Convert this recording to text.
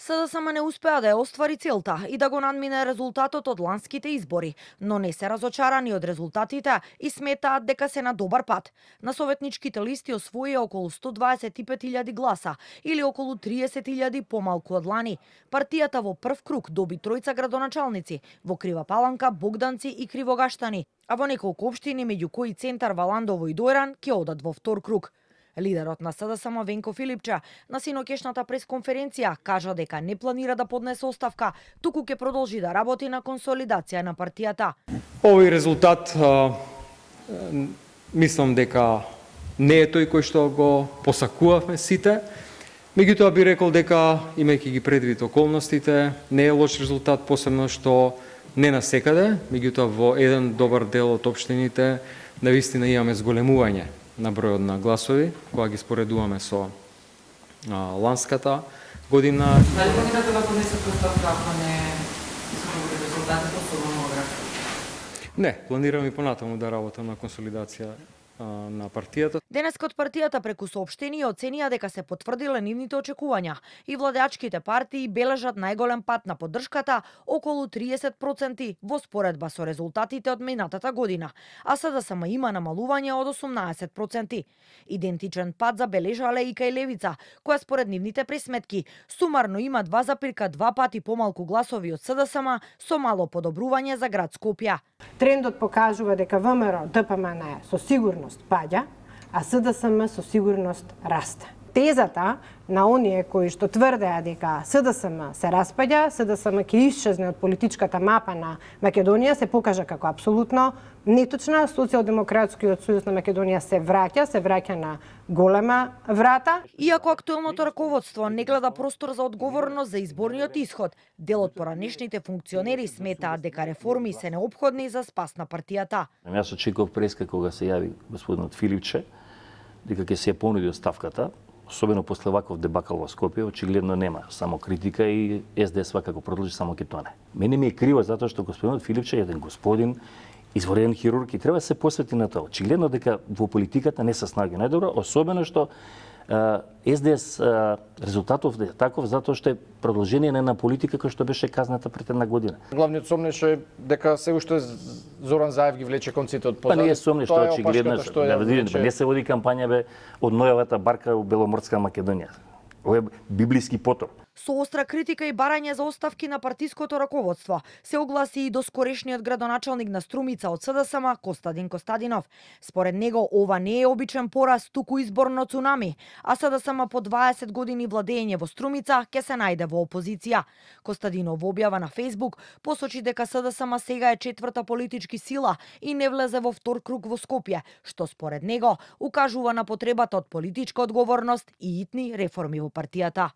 СДСМ не успеа да ја оствари целта и да го надмине резултатот од ланските избори, но не се разочарани од резултатите и сметаат дека се на добар пат. На советничките листи освоија околу 125.000 гласа или околу 30.000 помалку од лани. Партијата во прв круг доби тројца градоначалници во Крива Паланка, Богданци и Кривогаштани, а во неколку општини меѓу кои Центар, Валандово и Дојран ќе одат во втор круг. Лидерот на СДСМ Венко Филипче на синокешната пресконференција кажа дека не планира да поднесе оставка, туку ќе продолжи да работи на консолидација на партијата. Овој резултат мислам дека не е тој кој што го посакувавме сите. Меѓутоа би рекол дека, имајќи ги предвид околностите, не е лош резултат, посебно што не насекаде, меѓутоа во еден добар дел од општините навистина имаме зголемување на бројот на гласови, кога ги споредуваме со ланската година. Дали планирате да поднесете оставка ако не се добри резултатите, особено во градски? Не, планирам и понатаму да работам на консолидација на партијата. Денеска од партијата преку соопштение оценија дека се потврдиле нивните очекувања и владеачките партии бележат најголем пат на поддршката, околу 30% во споредба со резултатите од минатата година, а СДСМ има намалување од 18%. Идентичен пат забележале и кај Левица, која според нивните пресметки сумарно има 2,2 пати помалку гласови од СДСМ со мало подобрување за град Скопје. Трендот покажува дека ВМРО ДПМН со сигурност паѓа, а СДСМ со сигурност расте. Тезата на оние кои што тврдеа дека СДСМ се распаѓа, СДСМ ќе исчезне од политичката мапа на Македонија, се покажа како апсолутно неточна. Социјалдемократскиот сојуз на Македонија се враќа на голема врата. Иако актуелното раководство не гледа простор за одговорност за изборниот исход, дел од поранешните функционери сметаат дека реформи се неопходни за спас на партијата. Јас очекував преска кога се јави господинот Филипче дека ќе се понуди оставката, особено после ваков дебакал во Скопје, очигледно нема само критика и СДС свакако продолжи само ќе тоне. Мене ми е криво затоа што господинот Филипче е еден господин, изворен хирург и треба да се посвети на тоа. Очигледно дека во политиката не се снаги најдобро, особено што СДС резултатов е таков затоа што е продолжение на политика која што беше казната пред една година. Главниот сомнеш е дека се уште Зоран Заев ги влече конците од позади. Па не е сомнеш што очигледно не се води кампања од нојавата барка во Беломорска Македонија. Ова е библиски потоп. Со остра критика и барање за оставки на партиското раководство се огласи и доскорешниот градоначалник на Струмица од СДСМ Костадин Костадинов. Според него ова не е обичен пораз, туку изборно цунами, а СДСМ по 20 години владење во Струмица ќе се најде во опозиција. Костадинов во објава на Фејсбук посочи дека СДСМ сега е четврта политички сила и не влезе во втор круг во Скопје, што според него укажува на потребата од политичка одговорност и итни реформи во партијата.